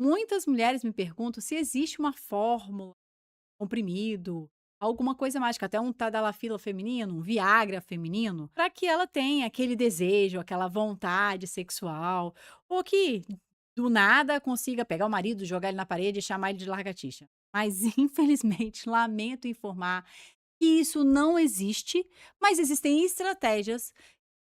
Muitas mulheres me perguntam se existe uma fórmula, comprimido, alguma coisa mágica, até um Tadalafila feminino, um Viagra feminino, para que ela tenha aquele desejo, aquela vontade sexual, ou que do nada consiga pegar o marido, jogar ele na parede e chamar ele de largatixa. Mas infelizmente, lamento informar que isso não existe, mas existem estratégias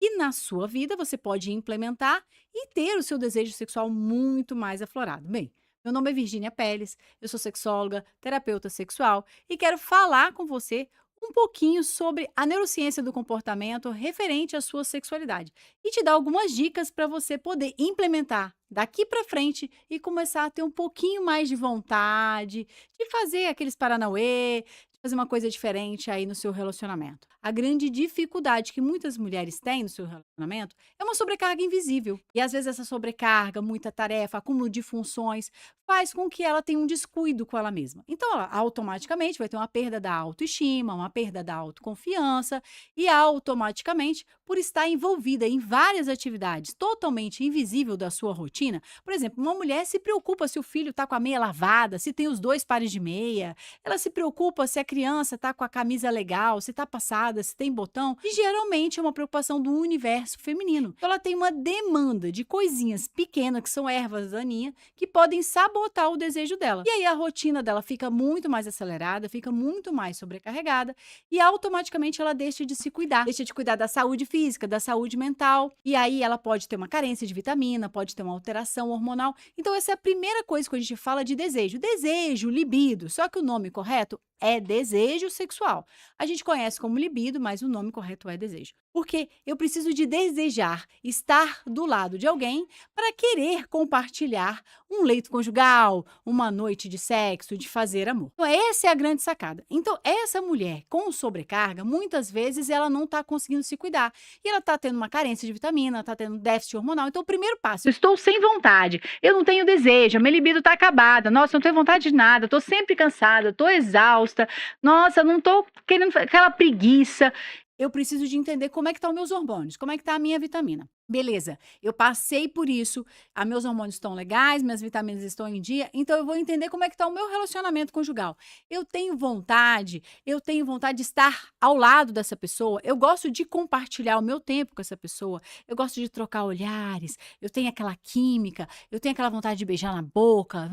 que na sua vida você pode implementar e ter o seu desejo sexual muito mais aflorado. Bem, meu nome é Virgínia Pérez, eu sou sexóloga, terapeuta sexual e quero falar com você um pouquinho sobre a neurociência do comportamento referente à sua sexualidade e te dar algumas dicas para você poder implementar daqui para frente e começar a ter um pouquinho mais de vontade de fazer aqueles paranauê, de fazer uma coisa diferente aí no seu relacionamento. A grande dificuldade que muitas mulheres têm no seu relacionamento é uma sobrecarga invisível. E às vezes essa sobrecarga, muita tarefa, acúmulo de funções, faz com que ela tenha um descuido com ela mesma. Então, ela automaticamente vai ter uma perda da autoestima, uma perda da autoconfiança e automaticamente, por estar envolvida em várias atividades totalmente invisível da sua rotina, por exemplo, uma mulher se preocupa se o filho está com a meia lavada, se tem os dois pares de meia, ela se preocupa se a criança está com a camisa legal, se está passada, se tem botão, e geralmente é uma preocupação do universo feminino. Então, ela tem uma demanda de coisinhas pequenas, que são ervas daninhas, que podem sabotar o desejo dela. E aí a rotina dela fica muito mais acelerada, fica muito mais sobrecarregada, e automaticamente ela deixa de cuidar da saúde física, da saúde mental, e aí ela pode ter uma carência de vitamina, pode ter uma alteração hormonal. Então, essa é a primeira coisa que a gente fala de desejo. Desejo, libido, só que o nome correto é desejo sexual. A gente conhece como libido, mas o nome correto é desejo. Porque eu preciso de desejar estar do lado de alguém para querer compartilhar um leito conjugal, uma noite de sexo, de fazer amor. Então, essa é a grande sacada. Então, essa mulher com sobrecarga, muitas vezes ela não está conseguindo se cuidar. E ela está tendo uma carência de vitamina, está tendo déficit hormonal. Então, o primeiro passo, eu estou sem vontade, eu não tenho desejo, a minha libido está acabada, nossa, eu não tenho vontade de nada, estou sempre cansada, estou exausta, nossa, não estou querendo aquela preguiça. Eu preciso de entender como é que estão meus hormônios, como é que está a minha vitamina. Beleza, eu passei por isso, meus hormônios estão legais, minhas vitaminas estão em dia, então eu vou entender como é que está o meu relacionamento conjugal. Eu tenho vontade de estar ao lado dessa pessoa, eu gosto de compartilhar o meu tempo com essa pessoa, eu gosto de trocar olhares, eu tenho aquela química, eu tenho aquela vontade de beijar na boca,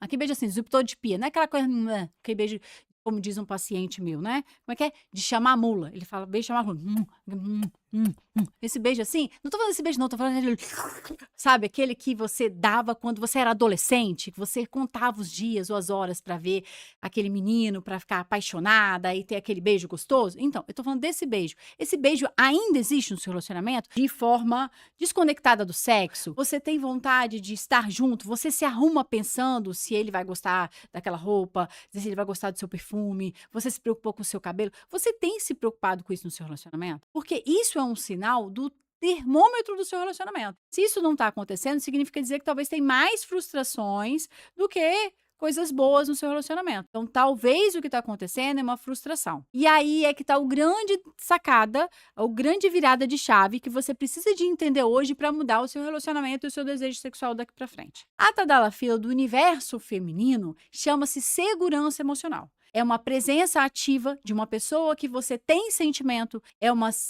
aquele beijo assim, disruptor de pia, não é aquela coisa, aquele beijo, como diz um paciente meu, né? Como é que é? De chamar a mula. Ele fala, beijo chamar a mula. Esse beijo assim, não tô falando esse beijo não, tô falando aquele, sabe, aquele que você dava quando você era adolescente, que você contava os dias ou as horas pra ver aquele menino, pra ficar apaixonada e ter aquele beijo gostoso. Então, eu tô falando desse beijo. Esse beijo ainda existe no seu relacionamento de forma desconectada do sexo. Você tem vontade de estar junto, você se arruma pensando se ele vai gostar daquela roupa, se ele vai gostar do seu perfume, você se preocupou com o seu cabelo. Você tem se preocupado com isso no seu relacionamento? Porque isso é um sinal do termômetro do seu relacionamento. Se isso não está acontecendo, significa dizer que talvez tem mais frustrações do que coisas boas no seu relacionamento. Então, talvez o que está acontecendo é uma frustração. E aí é que está o grande sacada, o grande virada de chave que você precisa de entender hoje para mudar o seu relacionamento e o seu desejo sexual daqui para frente. A Tadalafila do universo feminino chama-se segurança emocional. É uma presença ativa de uma pessoa que você tem sentimento,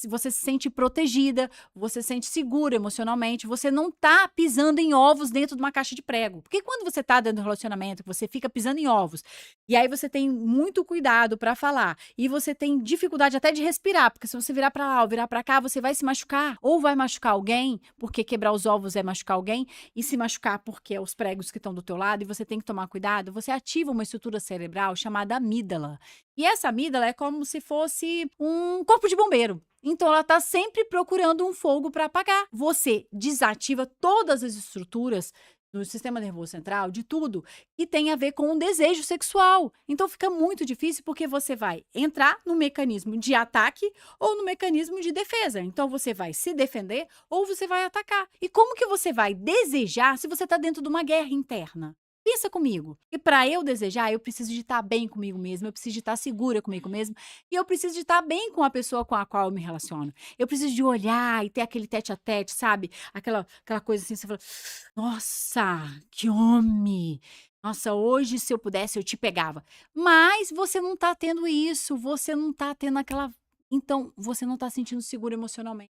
você se sente protegida, você se sente segura emocionalmente, você não está pisando em ovos dentro de uma caixa de prego. Porque quando você está dentro do relacionamento, você fica pisando em ovos, e aí você tem muito cuidado para falar, e você tem dificuldade até de respirar, porque se você virar para lá ou virar para cá, você vai se machucar, ou vai machucar alguém, porque quebrar os ovos é machucar alguém, e se machucar porque é os pregos que estão do teu lado, e você tem que tomar cuidado, você ativa uma estrutura cerebral chamada amígdala. E essa amígdala é como se fosse um corpo de bombeiro. Então, ela está sempre procurando um fogo para apagar. Você desativa todas as estruturas do sistema nervoso central, de tudo, que tem a ver com o desejo sexual. Então, fica muito difícil porque você vai entrar no mecanismo de ataque ou no mecanismo de defesa. Então, você vai se defender ou você vai atacar. E como que você vai desejar se você está dentro de uma guerra interna? Pensa comigo, e para eu desejar, eu preciso de estar bem comigo mesma, eu preciso de estar segura comigo mesma, e eu preciso de estar bem com a pessoa com a qual eu me relaciono. Eu preciso de olhar e ter aquele tete a tete, sabe, aquela coisa assim, você fala: "Nossa, que homem! Nossa, hoje se eu pudesse eu te pegava". Mas você não tá tendo isso, você não tá tendo aquela então, você não tá sentindo seguro emocionalmente.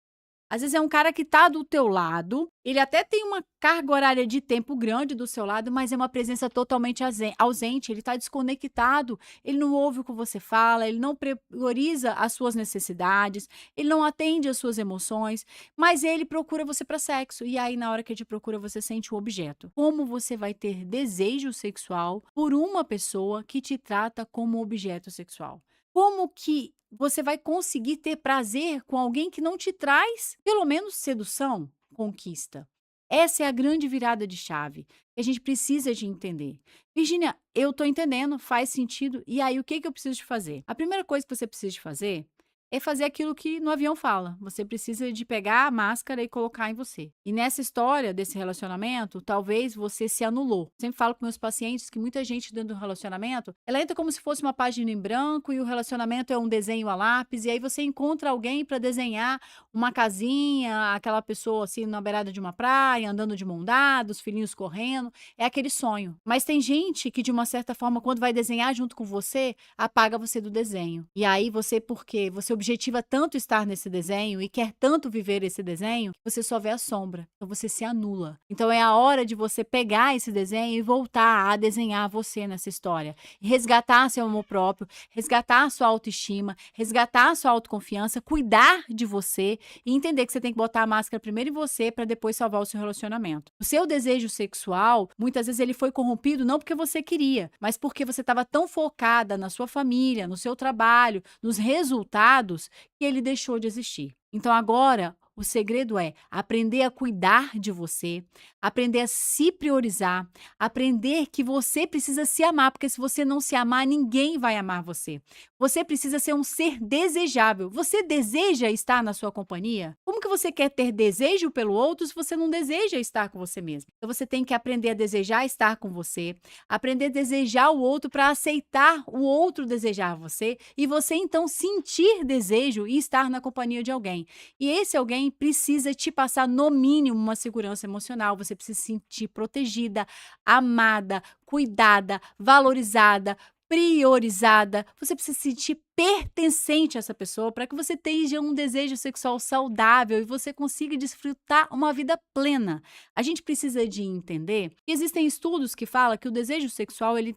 Às vezes é um cara que tá do teu lado, ele até tem uma carga horária de tempo grande do seu lado, mas é uma presença totalmente ausente, ele tá desconectado, ele não ouve o que você fala, ele não prioriza as suas necessidades, ele não atende às suas emoções, mas ele procura você para sexo, e aí na hora que ele te procura você sente o objeto. Como você vai ter desejo sexual por uma pessoa que te trata como objeto sexual? Como que você vai conseguir ter prazer com alguém que não te traz, pelo menos sedução, conquista? Essa é a grande virada de chave, que a gente precisa de entender. Virgínia, eu tô entendendo, faz sentido, e aí o que que eu preciso de fazer? A primeira coisa que você precisa de fazer é fazer aquilo que no avião fala. Você precisa de pegar a máscara e colocar em você. E nessa história desse relacionamento, talvez você se anulou. Sempre falo com meus pacientes que muita gente dentro do relacionamento, ela entra como se fosse uma página em branco e o relacionamento é um desenho a lápis e aí você encontra alguém para desenhar uma casinha, aquela pessoa assim na beirada de uma praia, andando de mão dada, os filhinhos correndo, é aquele sonho. Mas tem gente que de uma certa forma quando vai desenhar junto com você, apaga você do desenho. E aí você, porque você objetiva tanto estar nesse desenho e quer tanto viver esse desenho, que você só vê a sombra. Então você se anula. Então é a hora de você pegar esse desenho e voltar a desenhar você nessa história. E resgatar seu amor próprio, resgatar sua autoestima, resgatar sua autoconfiança, cuidar de você e entender que você tem que botar a máscara primeiro em você para depois salvar o seu relacionamento. O seu desejo sexual, muitas vezes ele foi corrompido não porque você queria, mas porque você estava tão focada na sua família, no seu trabalho, nos resultados, que ele deixou de existir. Então agora o segredo é aprender a cuidar de você, aprender a se priorizar, aprender que você precisa se amar, porque se você não se amar, ninguém vai amar você. Você precisa ser um ser desejável. Você deseja estar na sua companhia? Como que você quer ter desejo pelo outro se você não deseja estar com você mesmo? Então você tem que aprender a desejar estar com você, aprender a desejar o outro para aceitar o outro desejar você e você então sentir desejo e estar na companhia de alguém. E esse alguém precisa te passar, no mínimo, uma segurança emocional. Você precisa se sentir protegida, amada, cuidada, valorizada, priorizada. Você precisa se sentir pertencente a essa pessoa para que você tenha um desejo sexual saudável e você consiga desfrutar uma vida plena. A gente precisa de entender que existem estudos que falam que o desejo sexual ele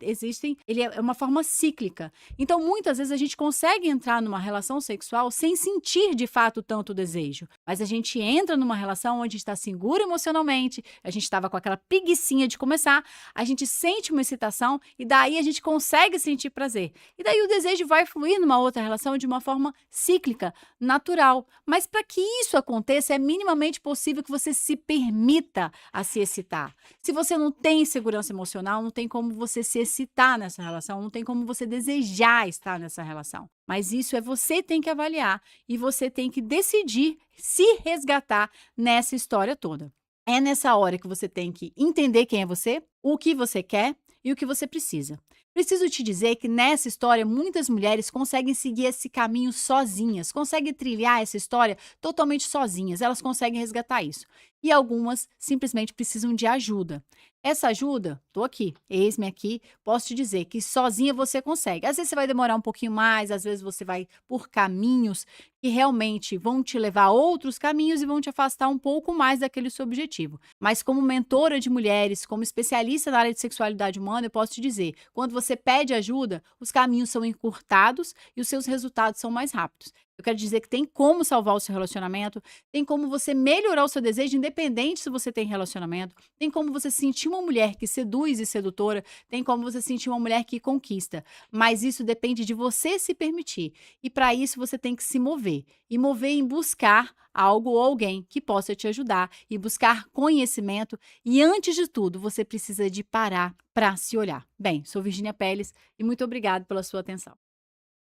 é uma forma cíclica. Então, muitas vezes a gente consegue entrar numa relação sexual sem sentir de fato tanto desejo, mas a gente entra numa relação onde está seguro emocionalmente, a gente estava com aquela preguicinha de começar, a gente sente uma excitação e daí a gente consegue sentir prazer. E daí o desejo vai fluir numa outra relação de uma forma cíclica, natural. Mas para que isso aconteça, é minimamente possível que você se permita a se excitar. Se você não tem segurança emocional, não tem como você se excitar nessa relação, não tem como você desejar estar nessa relação. Mas isso é você tem que avaliar e você tem que decidir se resgatar nessa história toda. É nessa hora que você tem que entender quem é você, o que você quer e o que você precisa. Preciso te dizer que nessa história muitas mulheres conseguem seguir esse caminho sozinhas, conseguem trilhar essa história totalmente sozinhas, elas conseguem resgatar isso. E algumas simplesmente precisam de ajuda. Essa ajuda, tô aqui, eis-me aqui, posso te dizer que sozinha você consegue. Às vezes você vai demorar um pouquinho mais, às vezes você vai por caminhos que realmente vão te levar a outros caminhos e vão te afastar um pouco mais daquele seu objetivo. Mas como mentora de mulheres, como especialista na área de sexualidade humana, eu posso te dizer, quando você pede ajuda, os caminhos são encurtados e os seus resultados são mais rápidos. Eu quero dizer que tem como salvar o seu relacionamento, tem como você melhorar o seu desejo, independente se você tem relacionamento, tem como você sentir uma mulher que seduz e sedutora, tem como você sentir uma mulher que conquista. Mas isso depende de você se permitir. E para isso você tem que se mover. E mover em buscar algo ou alguém que possa te ajudar e buscar conhecimento. E antes de tudo, você precisa de parar para se olhar. Bem, sou Virgínia Pérez e muito obrigada pela sua atenção.